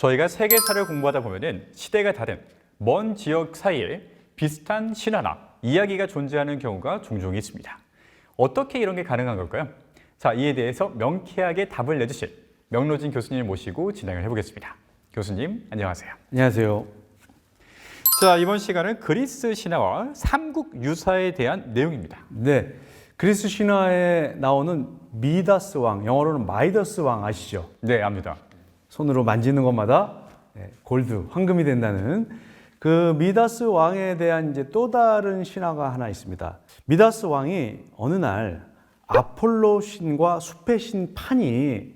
저희가 세계사를 공부하다 보면은 시대가 다른 먼 지역 사이에 비슷한 신화나 이야기가 존재하는 경우가 종종 있습니다. 어떻게 이런 게 가능한 걸까요? 자, 이에 대해서 명쾌하게 답을 내주실 명로진 교수님을 모시고 진행을 해보겠습니다. 교수님, 안녕하세요. 안녕하세요. 자, 이번 시간은 그리스 신화와 삼국 유사에 대한 내용입니다. 네, 그리스 신화에 나오는 미다스 왕, 영어로는 마이더스 왕 아시죠? 네, 압니다. 손으로 만지는 것마다 골드, 황금이 된다는 그 미다스 왕에 대한 이제 또 다른 신화가 하나 있습니다. 미다스 왕이 어느 날 아폴로 신과 숲의 신 판이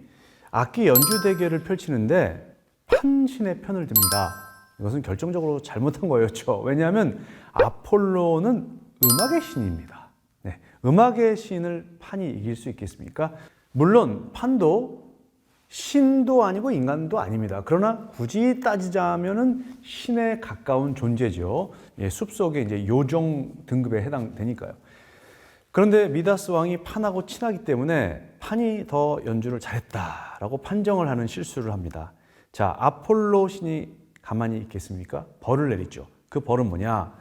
악기 연주 대결을 펼치는데 판 신의 편을 듭니다. 이것은 결정적으로 잘못한 거였죠. 왜냐하면 아폴로는 음악의 신입니다. 네, 음악의 신을 판이 이길 수 있겠습니까? 물론 판도 신도 아니고 인간도 아닙니다. 그러나 굳이 따지자면은 신에 가까운 존재죠. 예, 숲속에 이제 요정 등급에 해당되니까요. 그런데 미다스 왕이 판하고 친하기 때문에 판이 더 연주를 잘했다라고 판정을 하는 실수를 합니다. 자, 아폴로 신이 가만히 있겠습니까? 벌을 내리죠. 그 벌은 뭐냐?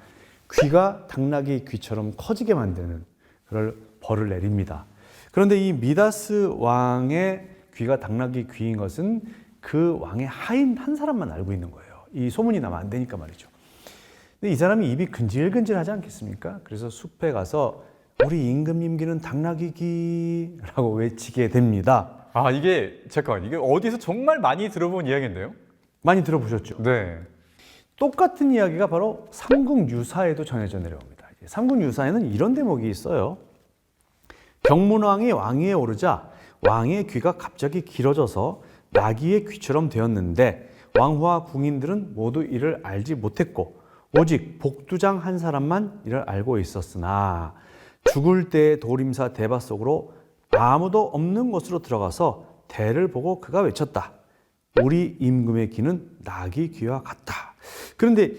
귀가 당나귀 귀처럼 커지게 만드는 그럴 벌을 내립니다. 그런데 이 미다스 왕의 귀가 당나귀 귀인 것은 그 왕의 하인 한 사람만 알고 있는 거예요. 이 소문이 나면 안 되니까 말이죠. 근데 이 사람이 입이 근질근질하지 않겠습니까? 그래서 숲에 가서 우리 임금님기는 당나귀 귀라고 외치게 됩니다. 아, 잠깐만, 이게 어디서 정말 많이 들어본 이야기인데요? 많이 들어보셨죠? 네. 똑같은 이야기가 바로 삼국 유사에도 전해져 내려옵니다. 삼국 유사에는 이런 대목이 있어요. 병문왕이 왕위에 오르자 왕의 귀가 갑자기 길어져서 나귀의 귀처럼 되었는데 왕후와 궁인들은 모두 이를 알지 못했고 오직 복두장 한 사람만 이를 알고 있었으나 죽을 때의 도림사 대바 속으로 아무도 없는 곳으로 들어가서 대를 보고 그가 외쳤다. 우리 임금의 귀는 나귀 귀와 같다. 그런데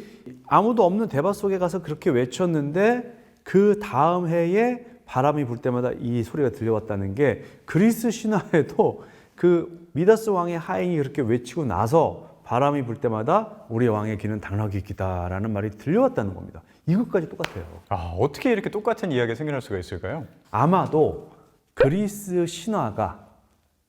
아무도 없는 대바 속에 가서 그렇게 외쳤는데 그 다음 해에 바람이 불 때마다 이 소리가 들려왔다는 게 그리스 신화에도 그 미다스 왕의 하인이 그렇게 외치고 나서 바람이 불 때마다 우리 왕의 귀는 당나귀 귀다라는 말이 들려왔다는 겁니다. 이것까지 똑같아요. 아, 어떻게 이렇게 똑같은 이야기가 생겨날 수가 있을까요? 아마도 그리스 신화가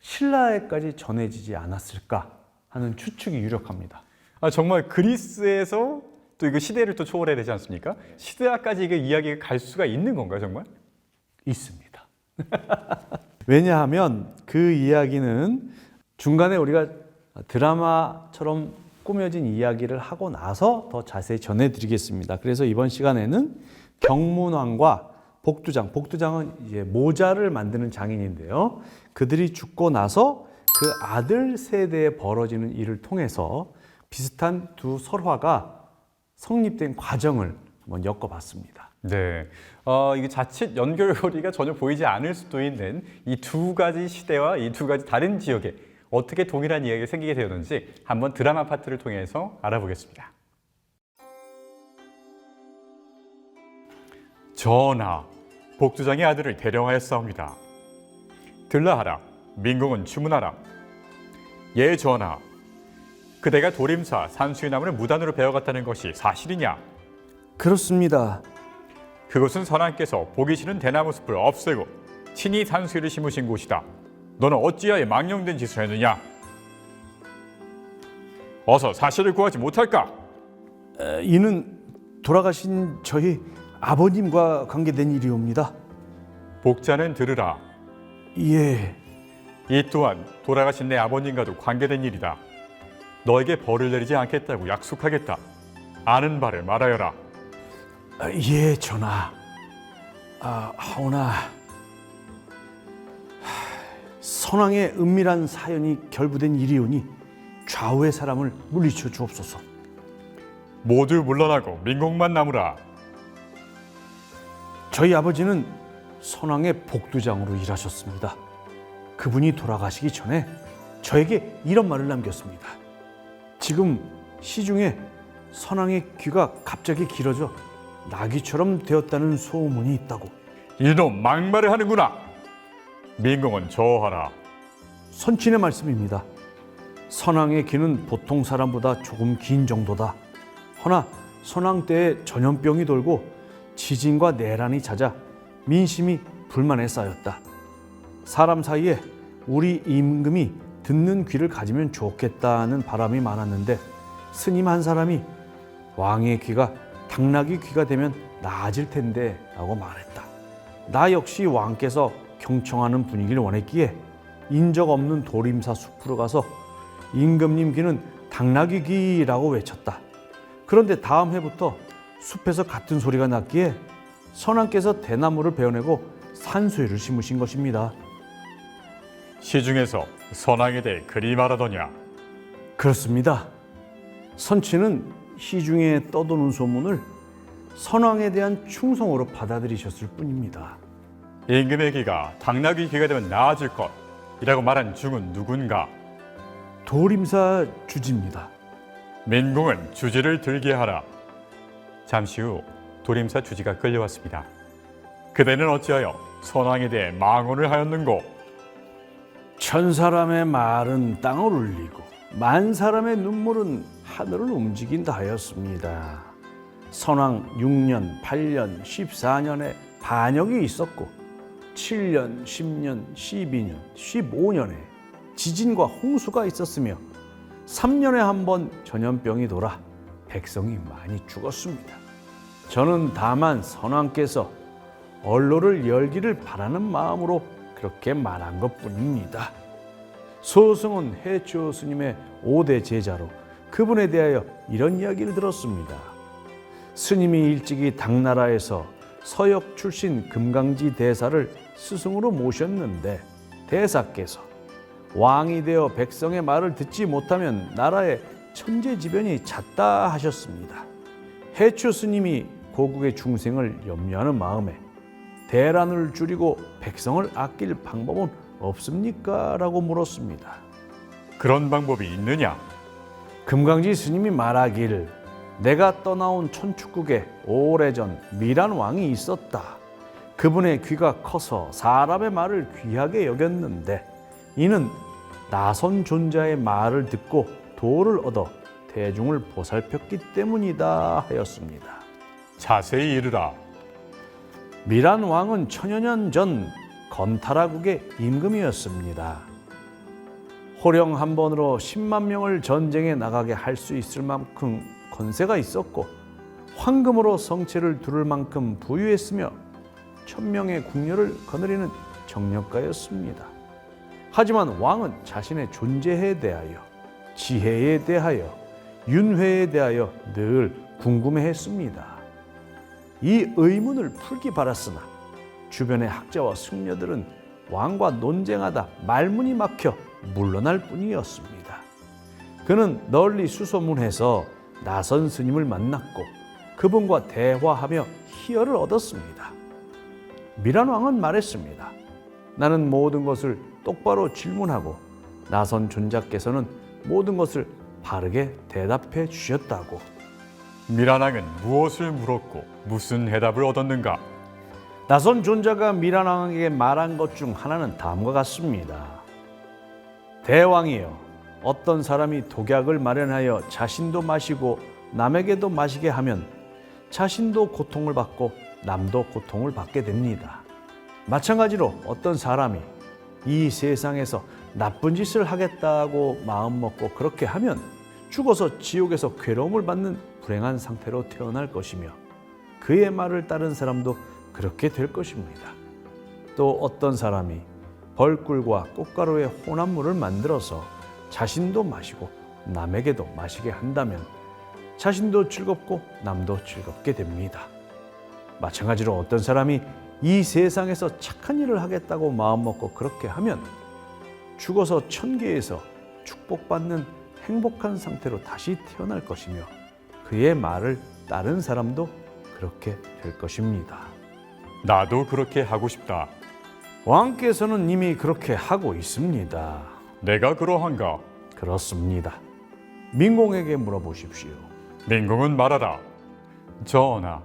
신라에까지 전해지지 않았을까 하는 추측이 유력합니다. 아, 정말 그리스에서 또 이거 시대를 또 초월해야 되지 않습니까? 시대까지 이게 이야기가 갈 수가 있는 건가요, 정말? 있습니다. 왜냐하면 그 이야기는 중간에 우리가 드라마처럼 꾸며진 이야기를 하고 나서 더 자세히 전해드리겠습니다. 그래서 이번 시간에는 병문왕과 복두장, 복두장은 이제 모자를 만드는 장인인데요. 그들이 죽고 나서 그 아들 세대에 벌어지는 일을 통해서 비슷한 두 설화가 성립된 과정을 한번 엮어봤습니다. 네. 이게 자칫 연결고리가 전혀 보이지 않을 수도 있는 이 두 가지 시대와 이 두 가지 다른 지역에 어떻게 동일한 이야기가 생기게 되었는지 한번 드라마 파트를 통해서 알아보겠습니다. 전하, 복두장의 아들을 대령하였사옵니다. 들라하라, 민공은 주문하라. 예, 전하. 그대가 도림사 산수의 나무를 무단으로 베어갔다는 것이 사실이냐? 그렇습니다. 그것은 선왕께서 보기 싫은 대나무 숲을 없애고 친히 산수유를 심으신 곳이다. 너는 어찌하여 망령된 짓을 했느냐? 어서 사실을 구하지 못할까? 이는 돌아가신 저희 아버님과 관계된 일이옵니다. 복자는 들으라. 예, 이 또한 돌아가신 내 아버님과도 관계된 일이다. 너에게 벌을 내리지 않겠다고 약속하겠다. 아는 바를 말하여라. 예, 전하. 하오나 선왕의 은밀한 사연이 결부된 일이오니 좌우의 사람을 물리쳐 주옵소서. 모두 물러나고 민공만 남으라. 저희 아버지는 선왕의 복두장으로 일하셨습니다. 그분이 돌아가시기 전에 저에게 이런 말을 남겼습니다. 지금 시중에 선왕의 귀가 갑자기 길어져 나귀처럼 되었다는 소문이 있다고. 이놈 막말을 하는구나. 민공은 저하라. 선친의 말씀입니다. 선왕의 귀는 보통 사람보다 조금 긴 정도다. 허나 선왕 때에 전염병이 돌고 지진과 내란이 잦아 민심이 불만에 쌓였다. 사람 사이에 우리 임금이 듣는 귀를 가지면 좋겠다는 바람이 많았는데 스님 한 사람이 왕의 귀가 당나귀 귀가 되면 나아질 텐데 라고 말했다. 나 역시 왕께서 경청하는 분위기를 원했기에 인적 없는 도림사 숲으로 가서 임금님 귀는 당나귀 귀라고 외쳤다. 그런데 다음 해부터 숲에서 같은 소리가 났기에 선왕께서 대나무를 베어내고 산수유를 심으신 것입니다. 시중에서 선왕에 대해 그리 말하더냐? 그렇습니다. 선치는 시중에 떠도는 소문을 선왕에 대한 충성으로 받아들이셨을 뿐입니다. 임금의 귀가 당나귀 귀가 되면 나아질 것이라고 말한 중은 누군가? 도림사 주지입니다. 민궁은 주지를 들게 하라. 잠시 후 도림사 주지가 끌려왔습니다. 그대는 어찌하여 선왕에 대해 망언을 하였는고? 천 사람의 말은 땅을 울리고 만 사람의 눈물은 하늘을 움직인다 하였습니다. 선왕 6년, 8년, 14년에 반역이 있었고 7년, 10년, 12년, 15년에 지진과 홍수가 있었으며 3년에 한 번 전염병이 돌아 백성이 많이 죽었습니다. 저는 다만 선왕께서 언로를 열기를 바라는 마음으로 그렇게 말한 것뿐입니다. 소승은 해초 스님의 5대 제자로 그분에 대하여 이런 이야기를 들었습니다. 스님이 일찍이 당나라에서 서역 출신 금강지 대사를 스승으로 모셨는데 대사께서 왕이 되어 백성의 말을 듣지 못하면 나라의 천재지변이 잦다 하셨습니다. 해초 스님이 고국의 중생을 염려하는 마음에 대란을 줄이고 백성을 아낄 방법은 없습니까? 라고 물었습니다. 그런 방법이 있느냐? 금강지 스님이 말하기를 내가 떠나온 천축국에 오래전 미란 왕이 있었다. 그분의 귀가 커서 사람의 말을 귀하게 여겼는데 이는 나선 존자의 말을 듣고 도를 얻어 대중을 보살폈기 때문이다 하였습니다. 자세히 이르라. 미란 왕은 천여 년 전 건타라국의 임금이었습니다. 호령 한 번으로 10만 명을 전쟁에 나가게 할 수 있을 만큼 권세가 있었고 황금으로 성체를 두를 만큼 부유했으며 1000명의 궁녀를 거느리는 정력가였습니다. 하지만 왕은 자신의 존재에 대하여, 지혜에 대하여, 윤회에 대하여 늘 궁금해했습니다. 이 의문을 풀기 바랐으나 주변의 학자와 승려들은 왕과 논쟁하다 말문이 막혀 물러날 뿐이었습니다. 그는 널리 수소문해서 나선 스님을 만났고 그분과 대화하며 희열을 얻었습니다. 미란 왕은 말했습니다. 나는 모든 것을 똑바로 질문하고 나선 존자께서는 모든 것을 바르게 대답해 주셨다고. 미란왕은 무엇을 물었고 무슨 해답을 얻었는가? 나선 존자가 미란 왕에게 말한 것 중 하나는 다음과 같습니다. 대왕이여, 어떤 사람이 독약을 마련하여 자신도 마시고 남에게도 마시게 하면 자신도 고통을 받고 남도 고통을 받게 됩니다. 마찬가지로 어떤 사람이 이 세상에서 나쁜 짓을 하겠다고 마음먹고 그렇게 하면 죽어서 지옥에서 괴로움을 받는 불행한 상태로 태어날 것이며 그의 말을 따른 사람도 그렇게 될 것입니다. 또 어떤 사람이 벌꿀과 꽃가루의 혼합물을 만들어서 자신도 마시고 남에게도 마시게 한다면 자신도 즐겁고 남도 즐겁게 됩니다. 마찬가지로 어떤 사람이 이 세상에서 착한 일을 하겠다고 마음먹고 그렇게 하면 죽어서 천계에서 축복받는 행복한 상태로 다시 태어날 것이며 그의 말을 따른 사람도 그렇게 될 것입니다. 나도 그렇게 하고 싶다. 왕께서는 이미 그렇게 하고 있습니다. 내가 그러한가? 그렇습니다. 민공에게 물어보십시오. 민궁은 말하라. 전하,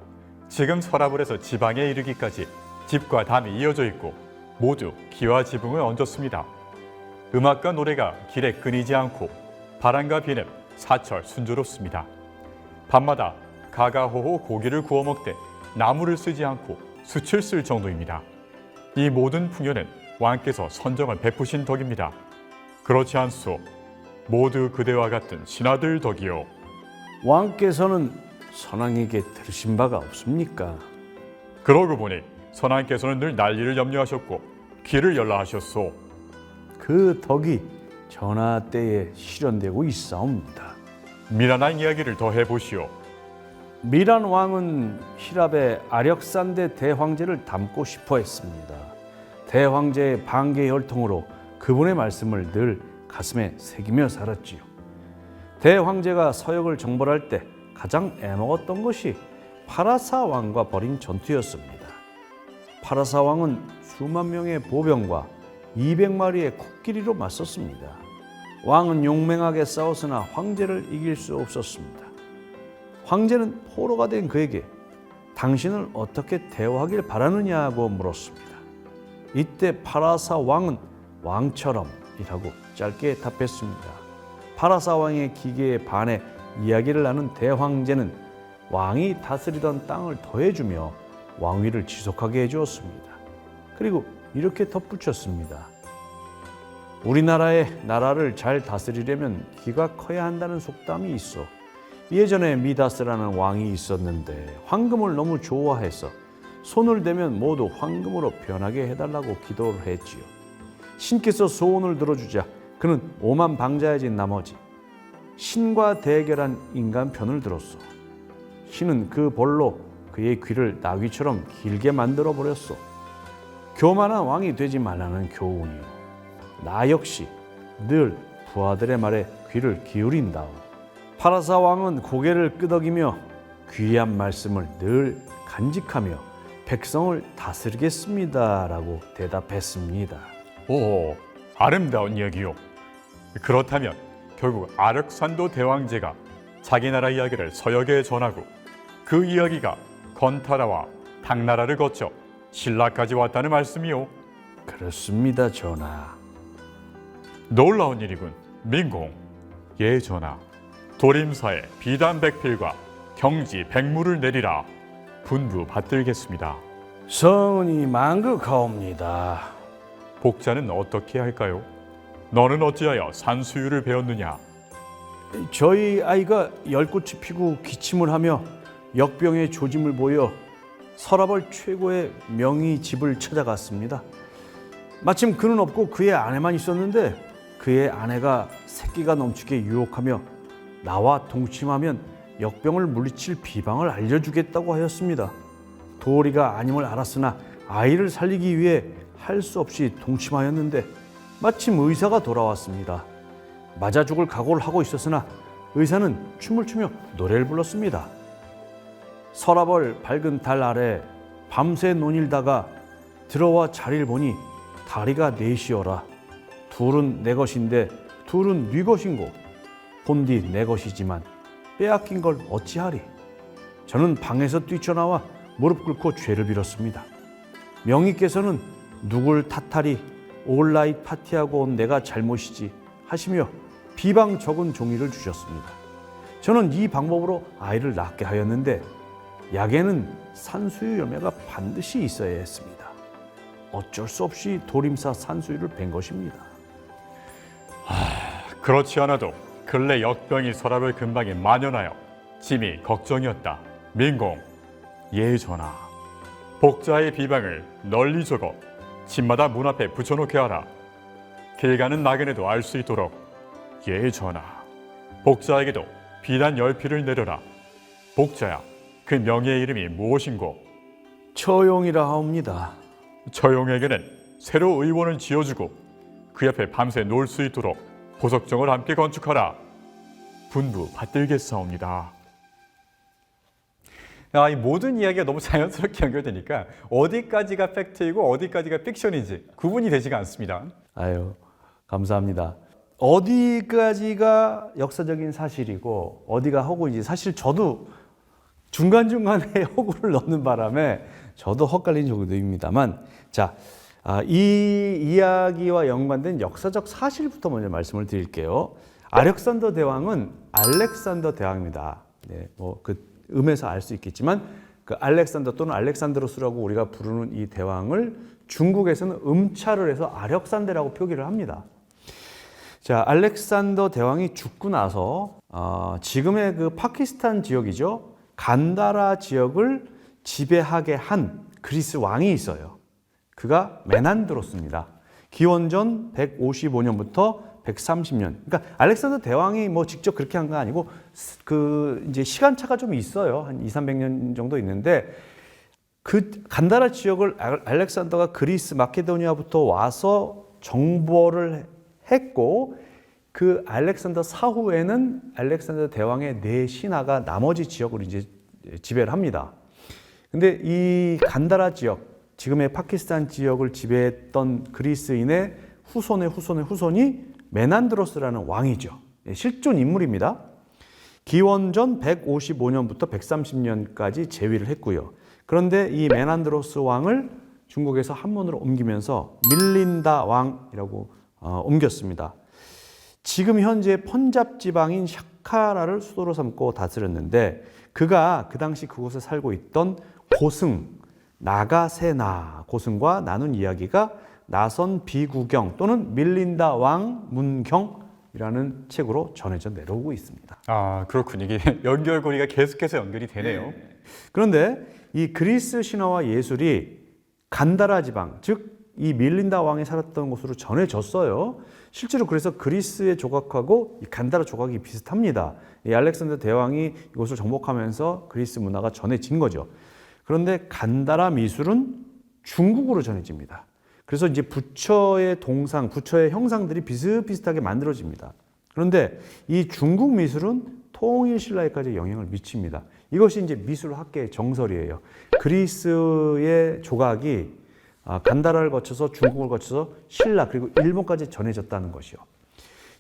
지금 서라불에서 지방에 이르기까지 집과 담이 이어져 있고 모두 기와 지붕을 얹었습니다. 음악과 노래가 길에 끊이지 않고 바람과 비는 사철 순조롭습니다. 밤마다 가가호호 고기를 구워 먹되 나무를 쓰지 않고 숯을 쓸 정도입니다. 이 모든 풍요는 왕께서 선정을 베푸신 덕입니다. 그렇지 않소? 모두 그대와 같은 신하들 덕이요. 왕께서는 선왕에게 들으신 바가 없습니까? 그러고 보니 선왕께서는 늘 난리를 염려하셨고 귀를 열라하셨소. 그 덕이 전하 때에 실현되고 있사옵니다. 미란한 이야기를 더 해보시오. 미란 왕은 히랍의 아력산대 대황제를 닮고 싶어 했습니다. 대황제의 반개 혈통으로 그분의 말씀을 늘 가슴에 새기며 살았지요. 대황제가 서역을 정벌할 때 가장 애먹었던 것이 파라사 왕과 벌인 전투였습니다. 파라사 왕은 수만 명의 보병과 200마리의 코끼리로 맞섰습니다. 왕은 용맹하게 싸웠으나 황제를 이길 수 없었습니다. 황제는 포로가 된 그에게 당신을 어떻게 대우하길 바라느냐고 물었습니다. 이때 파라사 왕은 왕처럼이라고 짧게 답했습니다. 파라사 왕의 기계에 반해 이야기를 나눈 대황제는 왕이 다스리던 땅을 더해주며 왕위를 지속하게 해주었습니다. 그리고 이렇게 덧붙였습니다. 우리나라의 나라를 잘 다스리려면 기가 커야 한다는 속담이 있어. 예전에 미다스라는 왕이 있었는데 황금을 너무 좋아해서 손을 대면 모두 황금으로 변하게 해달라고 기도를 했지요. 신께서 소원을 들어주자 그는 오만방자해진 나머지 신과 대결한 인간 편을 들었소. 신은 그 벌로 그의 귀를 나귀처럼 길게 만들어 버렸소. 교만한 왕이 되지 말라는 교훈이요. 나 역시 늘 부하들의 말에 귀를 기울인다오. 파라사 왕은 고개를 끄덕이며 귀한 말씀을 늘 간직하며 백성을 다스리겠습니다라고 대답했습니다. 오, 아름다운 이야기요. 그렇다면 결국 아력산도 대왕제가 자기 나라 이야기를 서역에 전하고 그 이야기가 건타라와 당나라를 거쳐 신라까지 왔다는 말씀이요. 그렇습니다, 전하. 놀라운 일이군. 민공. 예, 전하. 도림사에 비단 백필과 경지 백무를 내리라. 분부 받들겠습니다. 성은이 만극하옵니다. 복자는 어떻게 할까요? 너는 어찌하여 산수유를 배웠느냐? 저희 아이가 열꽃이 피고 기침을 하며 역병의 조짐을 보여 서라벌 최고의 명의 집을 찾아갔습니다. 마침 그는 없고 그의 아내만 있었는데 그의 아내가 새끼가 넘치게 유혹하며 나와 동침하면 역병을 물리칠 비방을 알려주겠다고 하였습니다. 도리가 아님을 알았으나 아이를 살리기 위해 할 수 없이 동침하였는데 마침 의사가 돌아왔습니다. 맞아 죽을 각오를 하고 있었으나 의사는 춤을 추며 노래를 불렀습니다. 서라벌 밝은 달 아래 밤새 논일다가 들어와 자리를 보니 다리가 넷이어라. 둘은 내 것인데 둘은 네 것인고 본디 내 것이지만 빼앗긴 걸 어찌하리. 저는 방에서 뛰쳐나와 무릎 꿇고 죄를 빌었습니다. 명의께서는 누굴 탓하리 온라인 파티하고 온 내가 잘못이지 하시며 비방 적은 종이를 주셨습니다. 저는 이 방법으로 아이를 낳게 하였는데 약에는 산수유 열매가 반드시 있어야 했습니다. 어쩔 수 없이 도림사 산수유를 벤 것입니다. 그렇지 않아도 근래 역병이 서랍을 근방에 만연하여 짐이 걱정이었다. 민공. 예, 전하. 복자의 비방을 널리 적어 집마다 문 앞에 붙여놓게 하라. 길 가는 나그네도 알 수 있도록. 예, 전하. 복자에게도 비단 10필을 내려라. 복자야, 그 명의의 이름이 무엇인고? 처용이라 하옵니다. 처용에게는 새로 의원을 지어주고 그 옆에 밤새 놀 수 있도록 보석정을 함께 건축하라. 분부 받들겠사옵니다. 이 모든 이야기가 너무 자연스럽게 연결되니까 어디까지가 팩트이고 어디까지가 픽션인지 구분이 되지가 않습니다. 아유, 감사합니다. 어디까지가 역사적인 사실이고 어디가 허구인지 사실 저도 중간중간에 허구를 넣는 바람에 저도 헛갈린 정도입니다만, 자, 이 이야기와 연관된 역사적 사실부터 먼저 말씀을 드릴게요. 아렉산더 대왕은 알렉산더 대왕입니다. 네, 뭐 그 음에서 알 수 있겠지만 그 알렉산더 또는 알렉산드로스라고 우리가 부르는 이 대왕을 중국에서는 음차를 해서 아력산데라고 표기를 합니다. 자, 알렉산더 대왕이 죽고 나서 지금의 그 파키스탄 지역이죠. 간다라 지역을 지배하게 한 그리스 왕이 있어요. 그가 메난드로스입니다. 기원전 155년부터 130년. 그러니까 알렉산더 대왕이 뭐 직접 그렇게 한 건 아니고 그 이제 시간차가 좀 있어요. 한 200~300년 정도 있는데 그 간다라 지역을 알렉산더가 그리스 마케도니아부터 와서 정벌을 했고 그 알렉산더 사후에는 알렉산더 대왕의 네 신하가 나머지 지역을 이제 지배를 합니다. 근데 이 간다라 지역, 지금의 파키스탄 지역을 지배했던 그리스인의 후손의 후손의 후손이 메난드로스라는 왕이죠. 실존 인물입니다. 기원전 155년부터 130년까지 재위를 했고요. 그런데 이 메난드로스 왕을 중국에서 한문으로 옮기면서 밀린다 왕이라고 옮겼습니다. 지금 현재 펀잡 지방인 샤카라를 수도로 삼고 다스렸는데 그가 그 당시 그곳에 살고 있던 고승, 나가세나 고승과 나눈 이야기가 나선 비구경 또는 밀린다 왕 문경이라는 책으로 전해져 내려오고 있습니다. 아, 그렇군요. 이게 연결고리가 계속해서 연결이 되네요. 그런데 이 그리스 신화와 예술이 간다라 지방, 즉 이 밀린다 왕이 살았던 곳으로 전해졌어요. 실제로 그래서 그리스의 조각하고 이 간다라 조각이 비슷합니다. 이 알렉산더 대왕이 이곳을 정복하면서 그리스 문화가 전해진 거죠. 그런데 간다라 미술은 중국으로 전해집니다. 그래서 이제 부처의 동상, 부처의 형상들이 비슷비슷하게 만들어집니다. 그런데 이 중국 미술은 통일 신라에까지 영향을 미칩니다. 이것이 이제 미술학계의 정설이에요. 그리스의 조각이 간다라를 거쳐서 중국을 거쳐서 신라 그리고 일본까지 전해졌다는 것이요.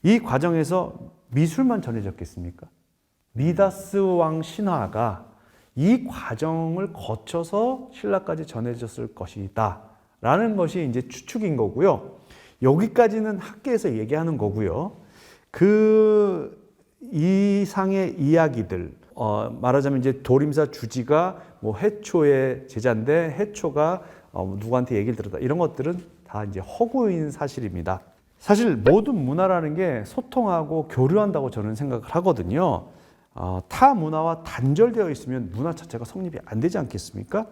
이 과정에서 미술만 전해졌겠습니까? 미다스 왕 신화가 이 과정을 거쳐서 신라까지 전해졌을 것이다 라는 것이 이제 추측인 거고요. 여기까지는 학계에서 얘기하는 거고요. 그 이상의 이야기들, 말하자면 이제 도림사 주지가 뭐 해초의 제자인데 해초가 누구한테 얘기를 들었다 이런 것들은 다 이제 허구인 사실입니다. 사실 모든 문화라는 게 소통하고 교류한다고 저는 생각을 하거든요. 타 문화와 단절되어 있으면 문화 자체가 성립이 안 되지 않겠습니까?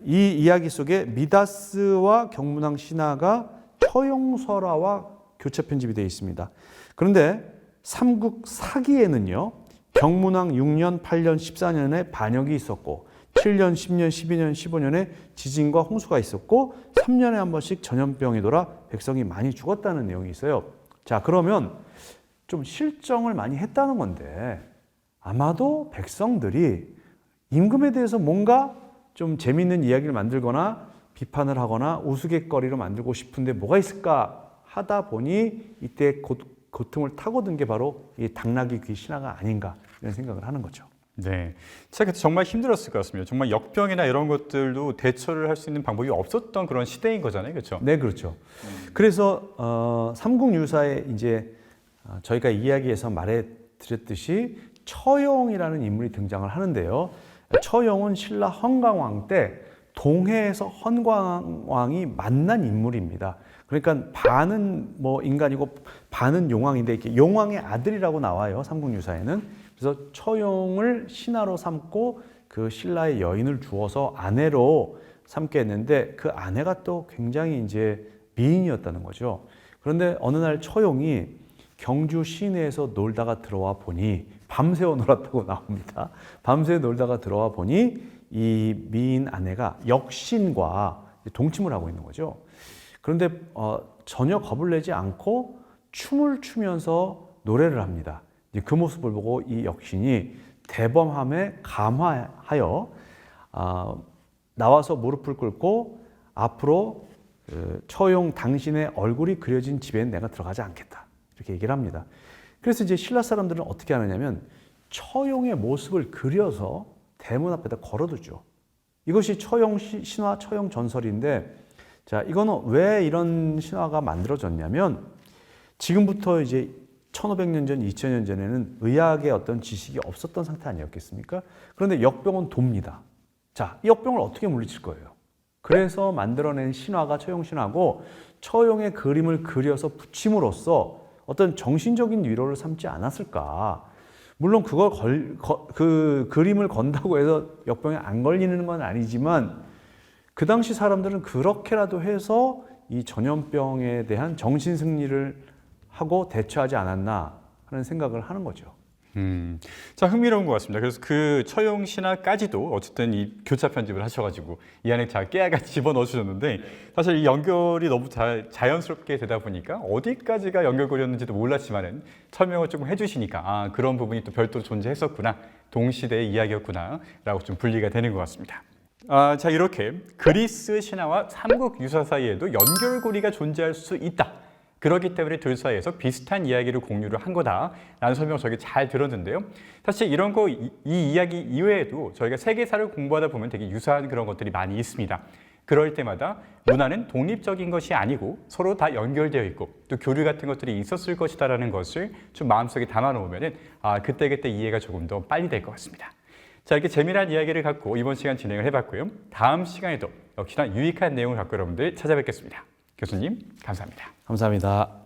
이 이야기 속에 미다스와 경문왕 신화가 처용설화와 교차 편집이 되어 있습니다. 그런데 삼국 사기에는요, 경문왕 6년, 8년, 14년에 반역이 있었고 7년, 10년, 12년, 15년에 지진과 홍수가 있었고 3년에 한 번씩 전염병이 돌아 백성이 많이 죽었다는 내용이 있어요. 자, 그러면 좀 실정을 많이 했다는 건데 아마도 백성들이 임금에 대해서 뭔가 좀 재미있는 이야기를 만들거나 비판을 하거나 우스갯거리로 만들고 싶은데 뭐가 있을까 하다 보니 이때 고통을 타고든 게 바로 이 당나귀 귀 신화가 아닌가 이런 생각을 하는 거죠. 네, 제가 정말 힘들었을 것 같습니다. 정말 역병이나 이런 것들도 대처를 할 수 있는 방법이 없었던 그런 시대인 거잖아요, 그렇죠? 네, 그렇죠. 그래서 삼국유사에 이제 저희가 이야기에서 말해드렸듯이 처용이라는 인물이 등장을 하는데요. 처용은 신라 헌광왕 때 동해에서 헌광왕이 만난 인물입니다. 그러니까 반은 뭐 인간이고 반은 용왕인데 이렇게 용왕의 아들이라고 나와요, 삼국유사에는. 그래서 처용을 신하로 삼고 그 신라의 여인을 주어서 아내로 삼게 했는데 그 아내가 또 굉장히 이제 미인이었다는 거죠. 그런데 어느 날 처용이 경주 시내에서 놀다가 들어와 보니 밤새워 놀았다고 나옵니다. 밤새 놀다가 들어와 보니 이 미인 아내가 역신과 동침을 하고 있는 거죠. 그런데 전혀 겁을 내지 않고 춤을 추면서 노래를 합니다. 그 모습을 보고 이 역신이 대범함에 감화하여 나와서 무릎을 꿇고 앞으로 처용 당신의 얼굴이 그려진 집에는 내가 들어가지 않겠다 이렇게 얘기를 합니다. 그래서 이제 신라 사람들은 어떻게 하느냐면 처용의 모습을 그려서 대문 앞에다 걸어두죠. 이것이 처용 신화, 처용 전설인데, 자, 이거는 왜 이런 신화가 만들어졌냐면 지금부터 이제 1500년 전, 2000년 전에는 의학의 어떤 지식이 없었던 상태 아니었겠습니까? 그런데 역병은 돕니다. 자, 이 역병을 어떻게 물리칠 거예요? 그래서 만들어낸 신화가 처용신화고 처용의 그림을 그려서 붙임으로써 어떤 정신적인 위로를 삼지 않았을까? 물론 그 그림을 건다고 해서 역병에 안 걸리는 건 아니지만 그 당시 사람들은 그렇게라도 해서 이 전염병에 대한 정신 승리를 하고 대처하지 않았나 하는 생각을 하는 거죠. 자, 흥미로운 것 같습니다. 그래서 그 처용 신화까지도 어쨌든 이 교차 편집을 하셔가지고 이 안에 잘 깨알같이 집어넣어 주셨는데 사실 이 연결이 너무 자연스럽게 되다 보니까 어디까지가 연결고리였는지도 몰랐지만은 설명을 조금 해주시니까 아, 그런 부분이 또 별도로 존재했었구나, 동시대의 이야기였구나라고 좀 분리가 되는 것 같습니다. 자, 이렇게 그리스 신화와 삼국 유사 사이에도 연결고리가 존재할 수 있다. 그렇기 때문에 둘 사이에서 비슷한 이야기를 공유를 한 거다라는 설명을 저희가 잘 들었는데요. 사실 이런 이 이야기 이외에도 저희가 세계사를 공부하다 보면 되게 유사한 그런 것들이 많이 있습니다. 그럴 때마다 문화는 독립적인 것이 아니고 서로 다 연결되어 있고 또 교류 같은 것들이 있었을 것이다라는 것을 좀 마음속에 담아 놓으면은 그때그때 이해가 조금 더 빨리 될 것 같습니다. 자, 이렇게 재미난 이야기를 갖고 이번 시간 진행을 해봤고요. 다음 시간에도 역시나 유익한 내용을 갖고 여러분들 찾아뵙겠습니다. 교수님, 감사합니다. 감사합니다.